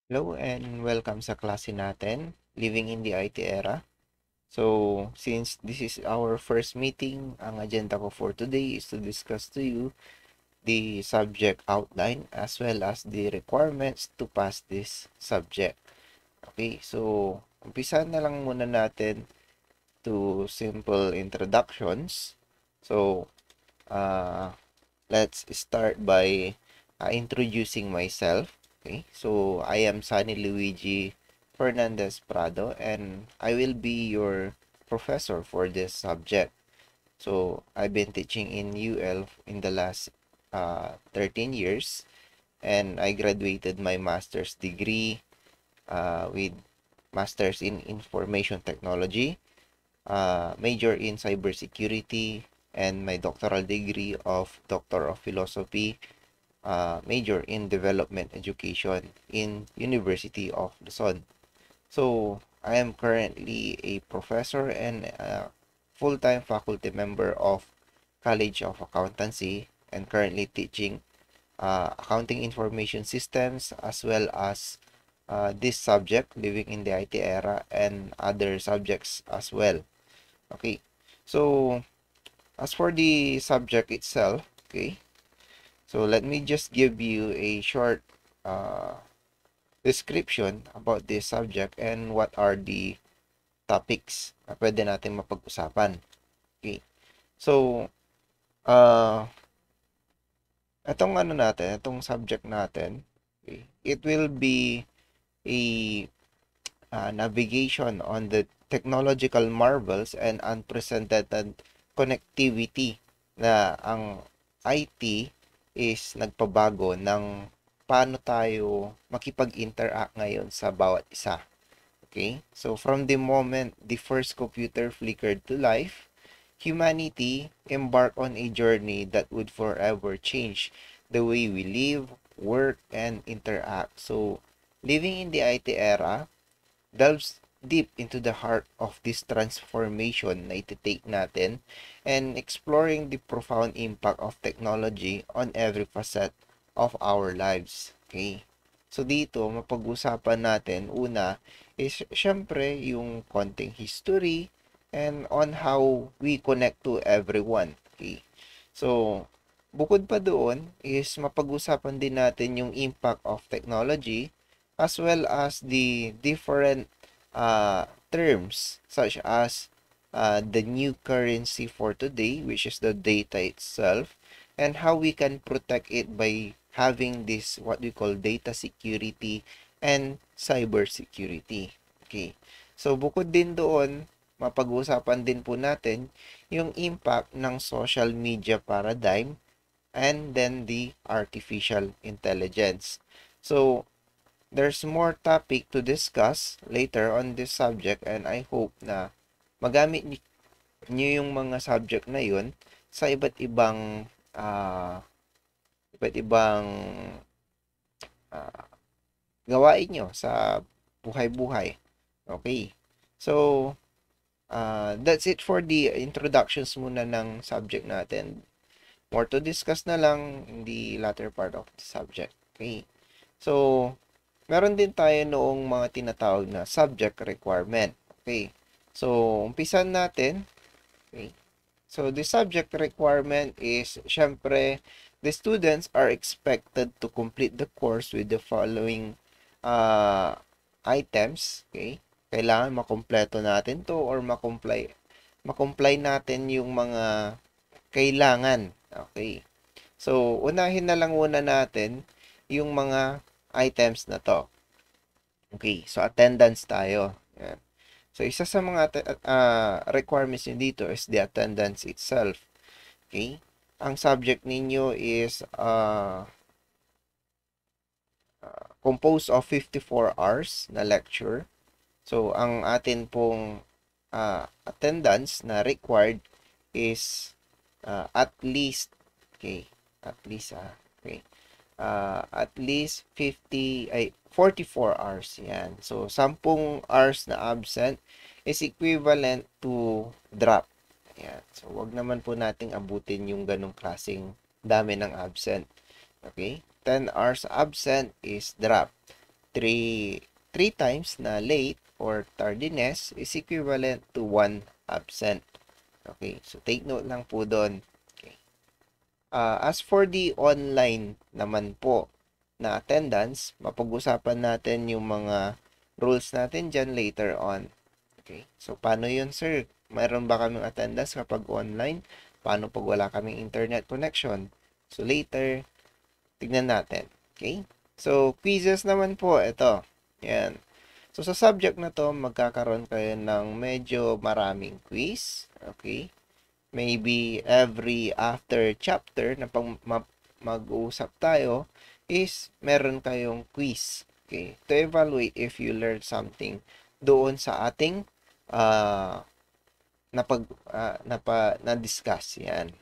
Hello and welcome sa klase natin, Living in the IT Era. So, since this is our first meeting, ang agenda ko for today is to discuss to you the subject outline as well as the requirements to pass this subject. Okay, so umpisa na lang muna natin to simple introductions. So, uh, let's start by introducing myself. Okay, so I am Sunny Luigi Fernandez Prado, and I will be your professor for this subject. So I've been teaching in UL in the last 13 years, and I graduated my master's degree with master's in information technology, major in cybersecurity, and my doctoral degree of Doctor of Philosophy, major in development education in University of Luzon. So I am currently a professor and a full-time faculty member of College of Accountancy and currently teaching accounting information systems as well as this subject, living in the IT era, and other subjects as well. Okay, so as for the subject itself, okay, so let me just give you a short uh, description about this subject and what are the topics na pwede natin mapag-usapan. Okay. So, itong ano natin, itong subject natin, okay, it will be a navigation on the technological marvels and unprecedented connectivity na ang IT is nagpabago ng paano tayo makipag-interact ngayon sa bawat isa. Okay? So, from the moment the first computer flickered to life, humanity embarked on a journey that would forever change the way we live, work, and interact. So, living in the IT era delves deep into the heart of this transformation na iti-take natin and exploring the profound impact of technology on every facet of our lives. Okay? So dito, mapag-usapan natin, una, is syempre yung konting history and on how we connect to everyone. Okay? So, bukod pa doon is mapag-usapan din natin yung impact of technology as well as the different terms such as the new currency for today, which is the data itself, and how we can protect it by having this what we call data security and cyber security. Okay. So bukod din doon, mapag-uusapan din po natin yung impact ng social media paradigm and then the artificial intelligence. So there's more topic to discuss later on this subject and I hope na magamit niyo yung mga subject na yun sa uh, iba't ibang uh, gawain nyo sa buhay-buhay. Okay. So, that's it for the introductions muna ng subject natin. More to discuss na lang in the latter part of the subject. Okay. So, meron din tayo noong mga tinatawag na subject requirement. Okay. So, umpisan natin. Okay. So, the subject requirement is, syempre, the students are expected to complete the course with the following uh, items. Okay. Kailangan makompleto natin to or makomply natin yung mga kailangan. Okay. So, unahin na lang muna natin yung mga items na to. Okay, so attendance tayo. Yan. So, isa sa mga requirements nyo dito is the attendance itself. Okay? Ang subject ninyo is composed of 54 hours na lecture. So, ang atin pong attendance na required is at least, okay, okay, at least 44 hours. Yan. So, 10 hours na absent is equivalent to drop. Yan. So, wag naman po nating abutin yung ganong klaseng dami ng absent. Okay? 10 hours absent is drop. three times na late or tardiness is equivalent to 1 absent. Okay, so take note lang po doon. Okay. As for the online naman po na attendance, mapag-usapan natin yung mga rules natin dyan later on. Okay, so paano yun, sir? Mayroon ba kaming attendance kapag online? Paano pag wala kaming internet connection? So later, tignan natin. Okay? So, quizzes naman po, ito. Yan. So, sa subject na to, magkakaroon kayo ng medyo maraming quiz. Okay? Maybe every after chapter na mag-uusap tayo is meron kayong quiz. Okay? To evaluate if you learned something doon sa ating na-discuss. Yan.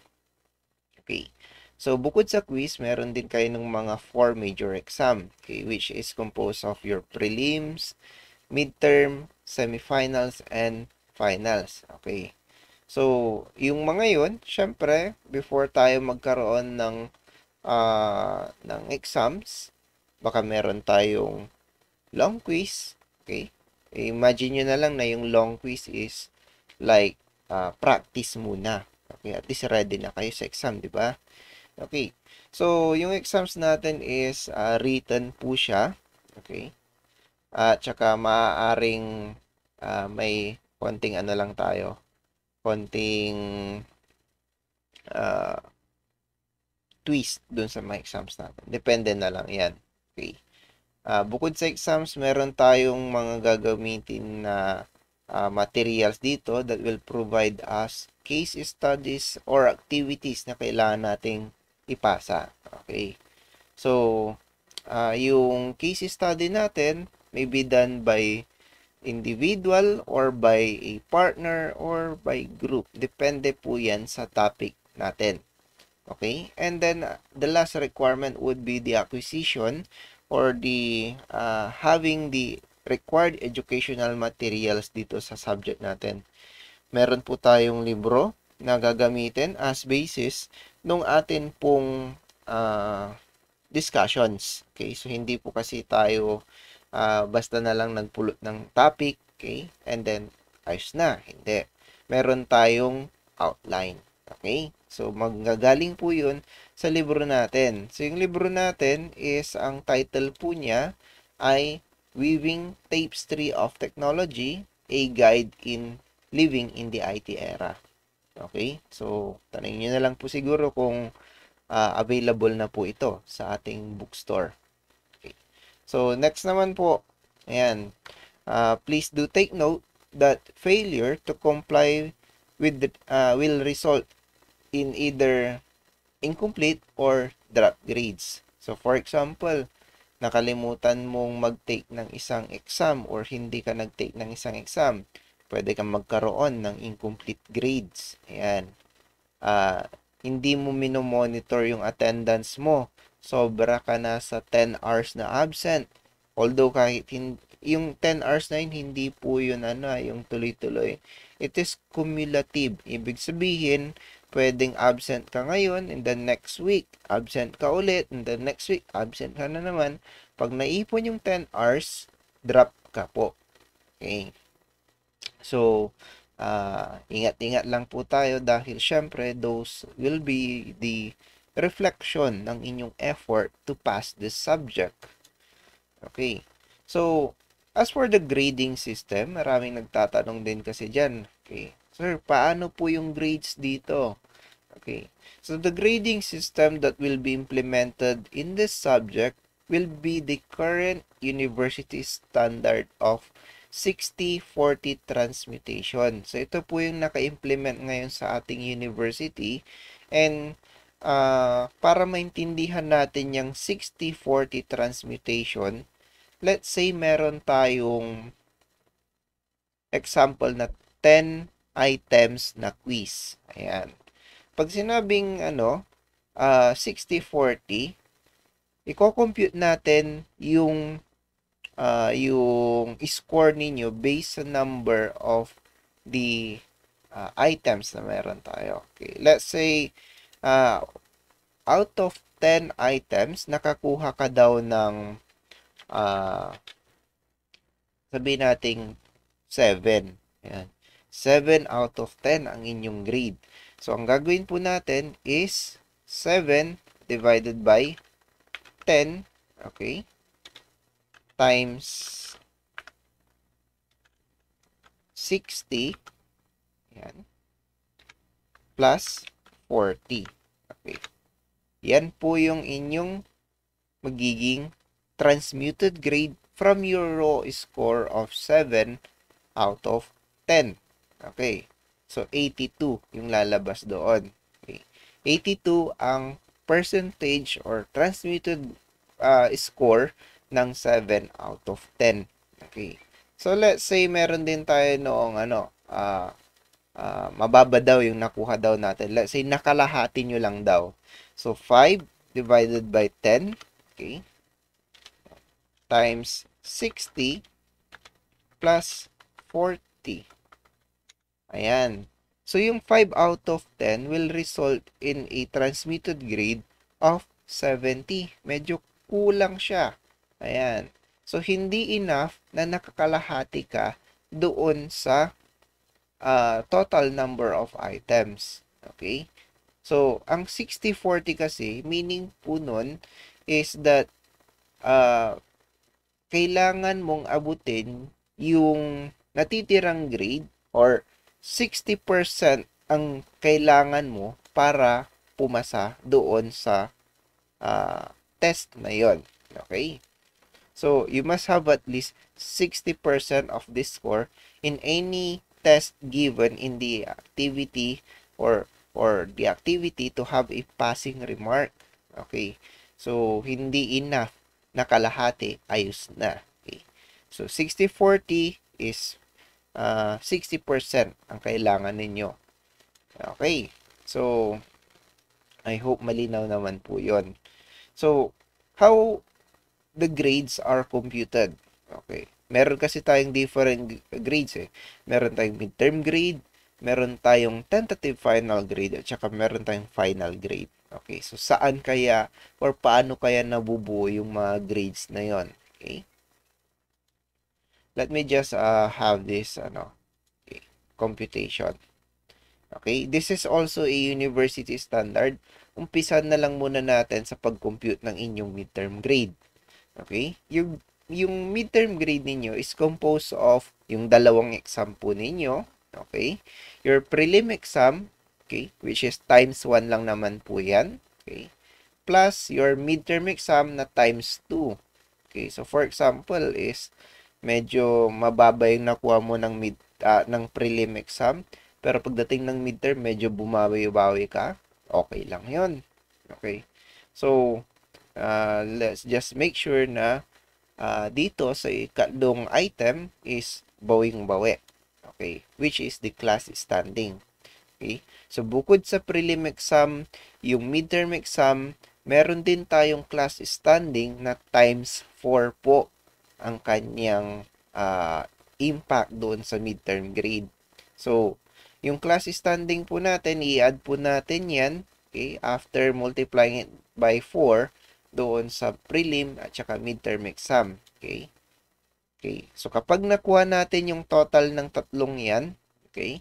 Okay. So, bukod sa quiz, meron din kayo ng mga 4 major exam, okay, which is composed of your prelims, midterm, semifinals, and finals. Okay. So, yung mga yun, syempre, before tayo magkaroon ng exams, baka meron tayong long quiz. Okay. Imagine nyo na lang na yung long quiz is like practice muna. Okay, at least ready na kayo sa exam, di ba? Okay. So, yung exams natin is written po siya. Okay. At saka maaaring may konting ano lang tayo. Konting twist dun sa mga exams natin. Depende na lang yan. Okay. Bukod sa exams, meron tayong mga gagamitin na materials dito that will provide us case studies or activities na kailangan nating ipasa. Okay. So, yung case study natin may be done by individual or by a partner or by group. Depende po yan sa topic natin. Okay? And then, the last requirement would be the acquisition or the having the required educational materials dito sa subject natin. Meron po tayong libro na gagamitin as basis nung atin pong discussions. Okay? So, hindi po kasi tayo basta na lang nagpulot ng topic. Okay? And then, ayos na. Hindi. Meron tayong outline. Okay? So, magagaling po yun sa libro natin. So, yung libro natin is, ang title po niya ay Weaving Tapestry of Technology, a Guide in Living in the IT Era. Okay? So, tanongin nyo na lang po siguro kung available na po ito sa ating bookstore. Okay. So, next naman po, ayan, please do take note that failure to comply with will result in either incomplete or drop grades. So, for example, nakalimutan mong mag-take ng isang exam or hindi ka nag-take ng isang exam, pwede kang magkaroon ng incomplete grades. Ayan. Hindi mo minomonitor yung attendance mo. Sobra ka na sa 10 hours na absent. Although kahit yung 10 hours na yun, hindi po yun yung tuloy-tuloy. It is cumulative. Ibig sabihin, pwedeng absent ka ngayon, and then next week, absent ka ulit, and then next week, absent ka na naman. Pag naipon yung 10 hours, drop ka po. Okay. So, ingat-ingat lang po tayo dahil syempre those will be the reflection ng inyong effort to pass this subject. Okay. So, as for the grading system, maraming nagtatanong din kasi dyan. Okay. Sir, paano po yung grades dito? Okay. So, the grading system that will be implemented in this subject will be the current university standard of 60-40 transmutation. So, ito po yung naka-implement ngayon sa ating university. And, para maintindihan natin yung 60-40 transmutation, let's say meron tayong example na 10 items na quiz. Ayan. Pag sinabing 60-40, i-compute natin yung score ninyo based sa number of the items na meron tayo. Okay, let's say out of 10 items, nakakuha ka daw ng Sabihin nating 7. Ayan. 7 out of 10 ang inyong grade. So, ang gagawin po natin is 7 divided by 10, okay, times 60, ayan, plus 40. Okay. Yan po yung inyong magiging transmuted grade from your raw score of 7 out of 10. Okay. So, 82 yung lalabas doon. Okay. 82 ang percentage or transmuted score ng 7 out of 10. Okay. So, let's say meron din tayo noong mababa daw yung nakuha daw natin. Let's say nakalahati nyo lang daw. So, 5 divided by 10, okay, times 60 plus 40. Ayan. So, yung 5 out of 10 will result in a transmitted grade of 70. Medyo kulang siya. Ayan. So, hindi enough na nakakalahati ka doon sa total number of items. Okay? So, ang 60-40 kasi, meaning po nun is that kailangan mong abutin yung natitirang grade or 60% ang kailangan mo para pumasa doon sa test na yon. Okay? So, you must have at least 60% of this score in any test given in the activity or the activity to have a passing remark. Okay? So, hindi enough na kalahati, ayos na. Okay? So, 60-40 is 60% ang kailangan ninyo. Okay. So, I hope malinaw naman po yon. So, how the grades are computed? Okay. Meron kasi tayong different grades eh. Meron tayong midterm grade, meron tayong tentative final grade, at saka meron tayong final grade. Okay. So, saan kaya or paano kaya nabubuo yung mga grades na yon? Okay. Let me just have this okay, computation. Okay, this is also a university standard. Umpisan na lang muna natin sa pag-compute ng inyong midterm grade. Okay? Yung midterm grade ninyo is composed of yung dalawang exam po ninyo. Okay? Your prelim exam, okay, which is times 1 lang naman po yan. Okay? Plus your midterm exam na times 2. Okay? So, for example is medyo mababa yung nakuha mo ng prelim exam. Pero pagdating ng midterm, medyo bumawi-bawi ka. Okay lang yon. Okay? So, let's just make sure na dito sa ikadong item is bawing-bawi. Okay? Which is the class standing. Okay? So, bukod sa prelim exam, yung midterm exam, meron din tayong class standing na times 4 po ang kanyang impact doon sa midterm grade. So, yung class standing po natin, i-add po natin yan, okay, after multiplying it by 4 doon sa prelim at saka midterm exam. Okay? Okay. So, kapag nakuha natin yung total ng tatlong yan, okay,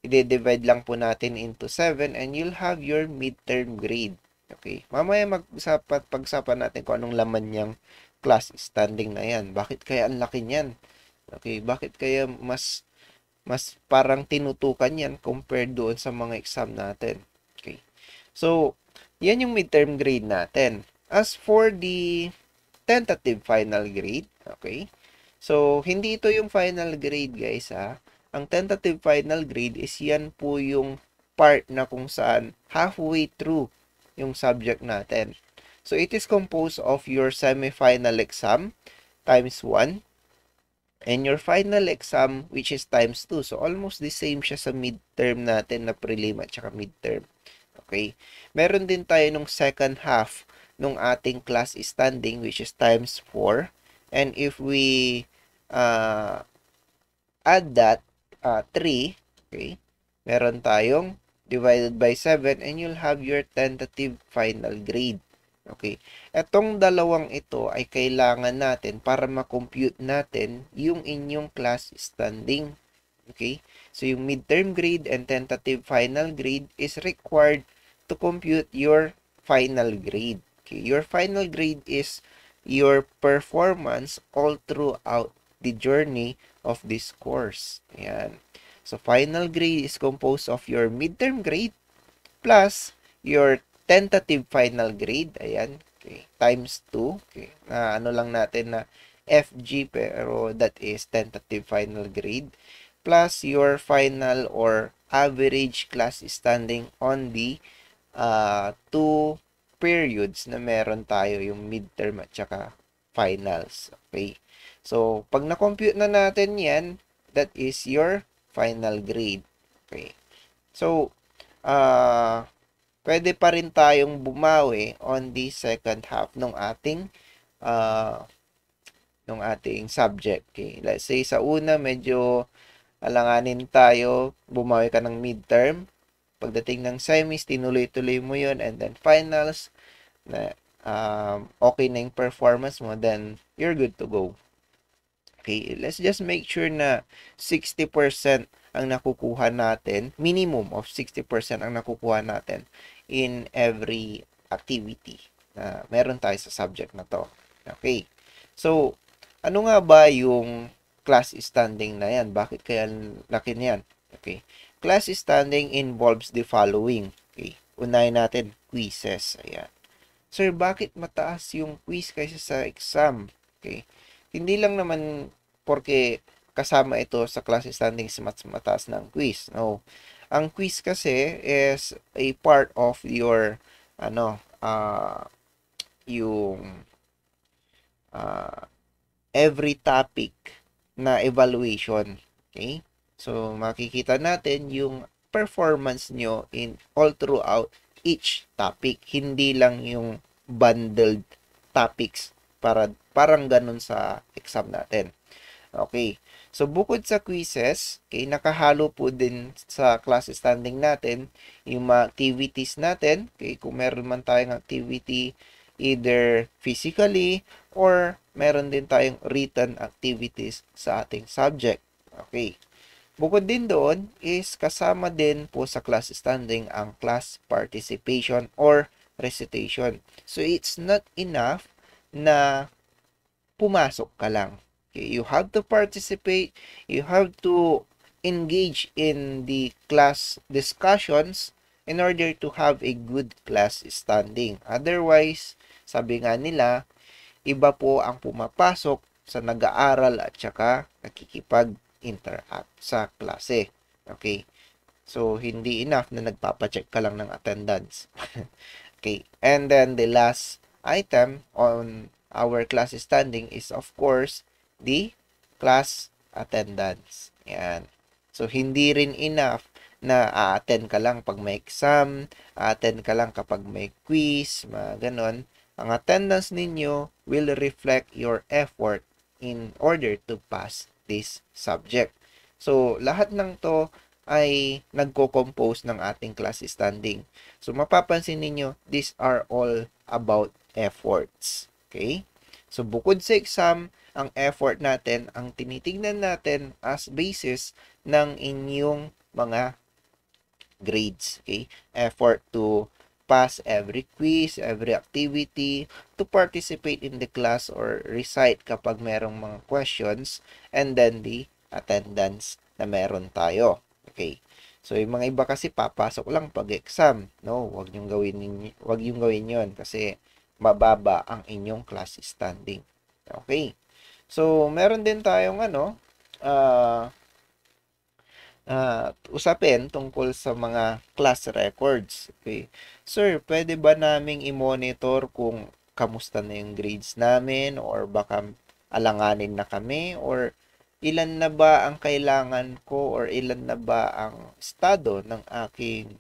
i-divide lang po natin into 7 and you'll have your midterm grade. Okay? Mamaya pag-usapan natin kung anong laman niyang class standing na yan. Bakit kaya ang laki niyan? Okay? Bakit kaya mas parang tinutukan yan compared doon sa mga exam natin. Okay. So, yan yung midterm grade natin. As for the tentative final grade, okay, so, hindi ito yung final grade, guys, ha. Ang tentative final grade is yan po yung part na kung saan halfway through yung subject natin. So, it is composed of your semi-final exam times 1 and your final exam which is times 2. So, almost the same siya sa midterm natin na prelim at saka midterm. Okay? Meron din tayo nung second half nung ating class standing which is times 4. And if we add that 3, okay, meron tayong divided by 7 and you'll have your tentative final grade. Okay. Etong dalawang ito ay kailangan natin para ma-compute natin yung inyong class standing. Okay? So, yung midterm grade and tentative final grade is required to compute your final grade. Okay? Your final grade is your performance all throughout the journey of this course. Ayan. So, final grade is composed of your midterm grade plus your tentative final grade. Ayan. Okay. Times 2. Okay. Na ano lang natin na FG pero that is tentative final grade plus your final or average class standing on the two periods na meron tayo, yung midterm at saka finals. Okay. So, pag na-compute na natin yan, that is your final grade. Okay. So, pwede pa rin tayong bumawi on the second half uh, ng ating subject. Okay. Let's say sa una medyo alanganin tayo, bumawi ka ng midterm. Pagdating ng semis, tinuloy-tuloy mo yun, and then finals, na okay na yung performance mo, then you're good to go. Okay, let's just make sure na 60% ang nakukuha natin, minimum of 60% ang nakukuha natin in every activity na meron tayo sa subject na to. Okay, so ano nga ba yung class standing na yan? Bakit kaya laki niyan? Okay, class standing involves the following. Okay, unahin natin quizzes. Ayan. Sir, bakit mataas yung quiz kaysa sa exam? Okay, hindi lang naman porque kasama ito sa class standing is mas mataas ng quiz. No. Ang quiz kasi is a part of your yung every topic na evaluation. Okay? So, makikita natin yung performance nyo in all throughout each topic. Hindi lang yung bundled topics parang ganun sa exam natin. Okay. So, bukod sa quizzes, okay, nakahalo po din sa class standing natin yung mga activities natin. Okay, kung meron man tayong activity either physically or meron din tayong written activities sa ating subject. Okay. Bukod din doon is kasama din po sa class standing ang class participation or recitation. So, it's not enough na pumasok ka lang. Okay, you have to participate, you have to engage in the class discussions in order to have a good class standing. Otherwise, sabi nga nila, iba po ang pumapasok sa nag-aaral at saka nakikipag-interact sa klase. Okay? So, hindi enough na nagpapacheck ka lang ng attendance. Okay. And then, the last item on our class standing is, of course, the class attendance. Yan. So, hindi rin enough na a-attend ka lang pag may exam, a-attend ka lang kapag may quiz, mga ganon. Ang attendance ninyo will reflect your effort in order to pass this subject. So, lahat ng to ay nagko-compose ng ating class standing. So, mapapansin ninyo, these are all about efforts. Okay? So, bukod sa exam, ang effort natin, ang tinitingnan natin as basis ng inyong mga grades. Okay? Effort to pass every quiz, every activity, to participate in the class or recite kapag merong mga questions, and then the attendance na meron tayo. Okay. So, yung mga iba kasi papasok lang pag exam. No, wag yung gawin 'yon kasi mababa ang inyong class standing. Okay. So, meron din tayong usapin tungkol sa mga class records. Okay. Sir, pwede ba naming i-monitor kung kamusta na yung grades namin or baka alanganin na kami or ilan na ba ang kailangan ko or ilan na ba ang estado ng aking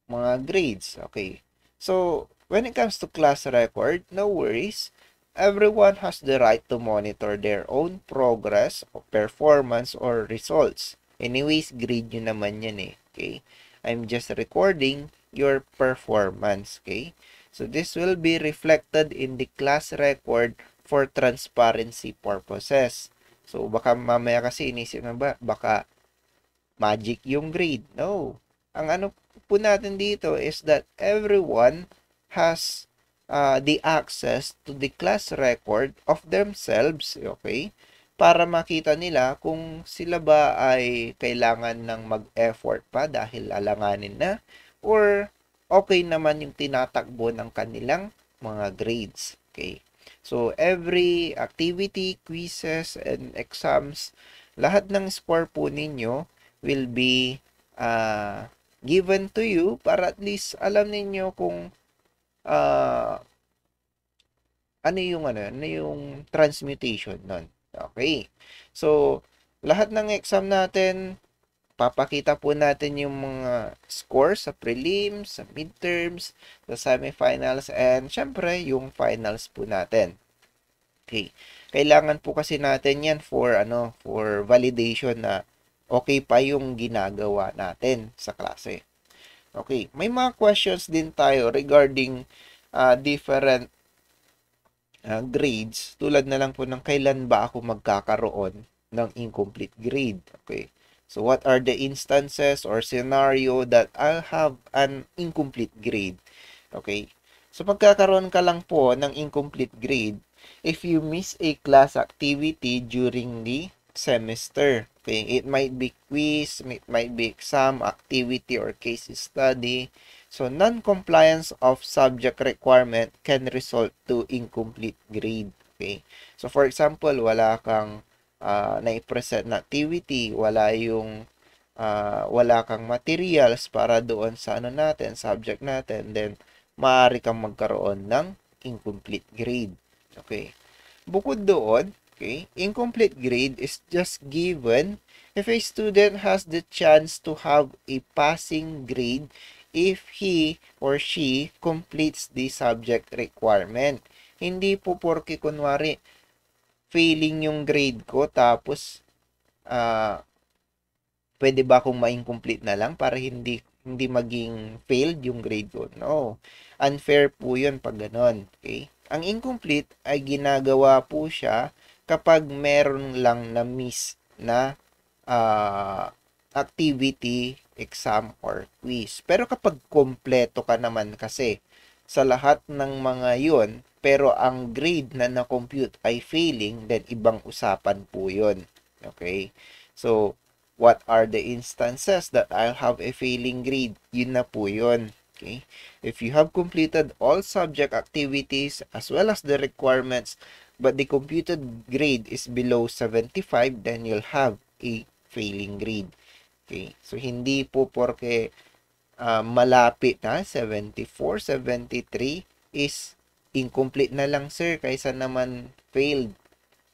mga grades. Okay. So, when it comes to class record, no worries. Everyone has the right to monitor their own progress, or performance, or results. Anyways, grade nyo naman yan eh. Okay? I'm just recording your performance. Okay? So this will be reflected in the class record for transparency purposes. So baka mamaya kasi inisip na baka magic yung grade. No. Ang ano po natin dito is that everyone has the access to the class record of themselves, okay? Para makita nila kung sila ba ay kailangan ng mag-effort pa dahil alanganin na or okay naman yung tinatakbo ng kanilang mga grades, okay? So, every activity, quizzes, and exams, lahat ng score po ninyo will be given to you para at least alam ninyo kung ano yung transmutation nun. Okay. So, lahat ng exam natin, papakita po natin yung mga scores sa prelims, sa midterms, sa semifinals, and syempre, yung finals po natin. Okay. Kailangan po kasi natin yan for validation na okay pa yung ginagawa natin sa klase. Okay. May mga questions din tayo regarding different grades. Tulad na lang po ng kailan ba ako magkakaroon ng incomplete grade. Okay. So, what are the instances or scenario that I'll have an incomplete grade? Okay. So, magkakaroon ka lang po ng incomplete grade if you miss a class activity during the semester. Okay. It might be quiz, it might be exam, activity, or case study. So, non-compliance of subject requirement can result to incomplete grade. Okay. So, for example, wala kang na-present na activity, wala kang materials para doon sa subject natin, then maaari kang magkaroon ng incomplete grade. Okay. Bukod doon, okay, incomplete grade is just given if a student has the chance to have a passing grade if he or she completes the subject requirement. Hindi po porke kunwari failing yung grade ko tapos pwede ba akong ma-incomplete na lang para hindi maging failed yung grade ko? No. Unfair po 'yun pag ganon. Okay? Ang incomplete ay ginagawa po siya kapag meron lang na miss na activity, exam, or quiz. Pero kapag kompleto ka naman kasi sa lahat ng mga yun, pero ang grade na na-compute ay failing, then ibang usapan po yun. Okay? So, what are the instances that I'll have a failing grade? Yun na po yun. Okay? If you have completed all subject activities as well as the requirements, but the computed grade is below 75, then you'll have a failing grade. Okay? So, hindi po porke malapit na 74, 73 is incomplete na lang sir kaysa naman failed.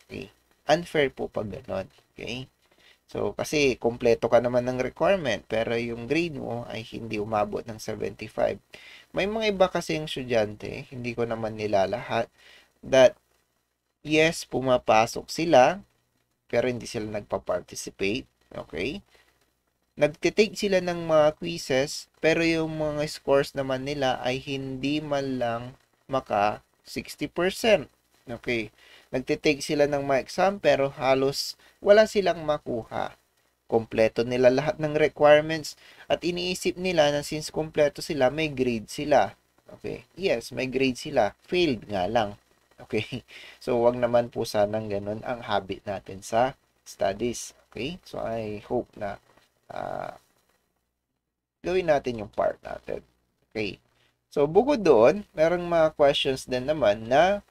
Okay? Unfair po pag ganon. Okay? So, kasi kompleto ka naman ng requirement pero yung grade mo ay hindi umabot ng 75. May mga iba kasing estudyante, hindi ko naman nilalahat, that yes, pumapasok sila pero hindi sila nagpa-participate. Okay? Nagtitake sila ng mga quizzes, pero yung mga scores naman nila ay hindi man lang maka 60%. Okay. Nagtitake sila ng mga exam, pero halos wala silang makuha. Kompleto nila lahat ng requirements at iniisip nila na since kompleto sila, may grade sila. Okay. Yes, may grade sila. Failed nga lang. Okay. So, wag naman po sanang ganun ang habit natin sa studies. Okay. So, I hope na gawin natin yung part natin. Okay. So, bukod doon, merong mga questions din naman na,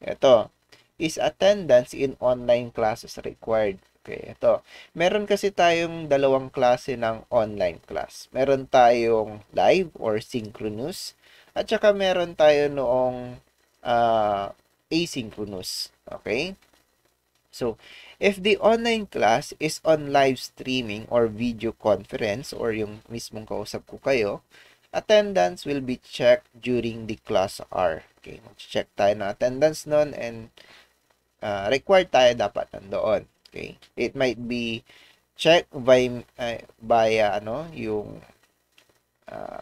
ito, is attendance in online classes required? Okay, ito. Meron kasi tayong dalawang klase ng online class. Meron tayong live or synchronous, at saka meron tayo noong asynchronous. Okay? So, if the online class is on live streaming or video conference or yung mismong kausap ko kayo, attendance will be checked during the class hour. Okay, mag-check tayo ng attendance nun and required tayo dapat nandoon. Okay, it might be checked by yung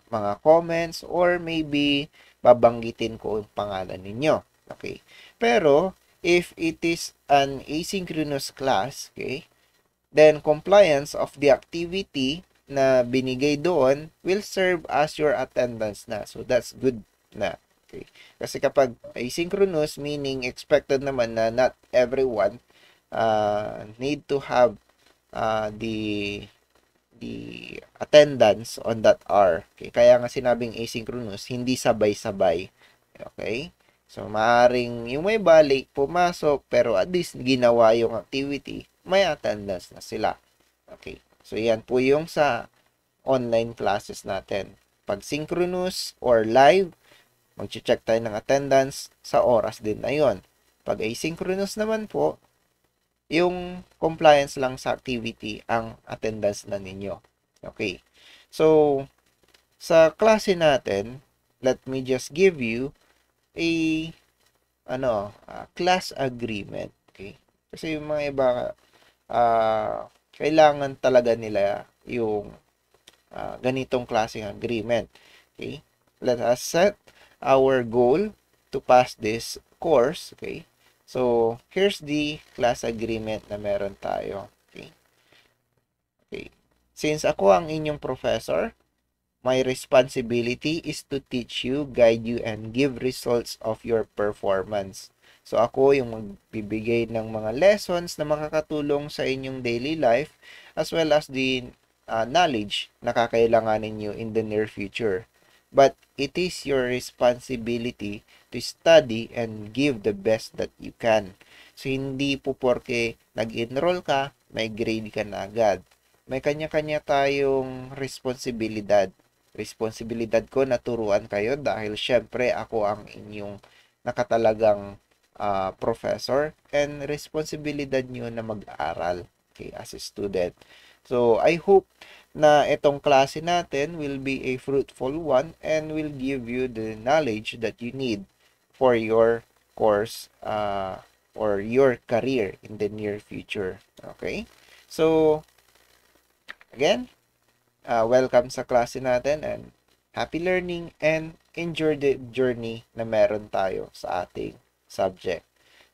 mga comments or maybe babanggitin ko yung pangalan ninyo. Okay? Pero, if it is an asynchronous class, okay, then compliance of the activity na binigay doon will serve as your attendance na. So, that's good na. Okay? Kasi kapag asynchronous, meaning expected naman na not everyone need to have the attendance on that hour. Okay? Kaya nga sinabing asynchronous, hindi sabay-sabay. Okay? So, maaring yung may balik, pumasok, pero at least ginawa yung activity, may attendance na sila. Okay? So, yan po yung sa online classes natin. Pag synchronous or live, mag-check tayo ng attendance sa oras din na yon. Pag asynchronous naman po, yung compliance lang sa activity ang attendance na ninyo. Okay. So, sa klase natin, let me just give you a class agreement. Okay? Kasi yung mga iba kailangan talaga nila yung ganitong klaseng agreement. Okay? Let us set our goal to pass this course. Okay? So, here's the class agreement na meron tayo. Okay? Okay. Since ako ang inyong professor, my responsibility is to teach you, guide you, and give results of your performance. So, ako yung magbibigay ng mga lessons na makakatulong sa inyong daily life as well as the knowledge na kakailanganin nyo in the near future. But it is your responsibility to study and give the best that you can. So, hindi po porke nag-enroll ka, may grade ka na agad. May kanya-kanya tayong responsibilidad. Responsibilidad ko na turuan kayo dahil syempre ako ang inyong nakatalagang professor, and responsibilidad nyo na mag-aral, okay, as a student. So, I hope na itong klase natin will be a fruitful one and will give you the knowledge that you need for your course or your career in the near future. Okay? So, again, welcome sa klase natin and happy learning and enjoy the journey na meron tayo sa ating subject.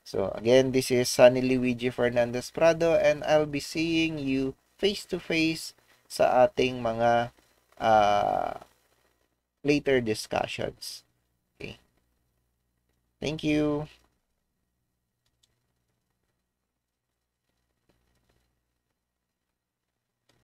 So, again, this is Sunny Luigi Fernandez Prado and I'll be seeing you face-to-face sa ating mga later discussions. Okay. Thank you.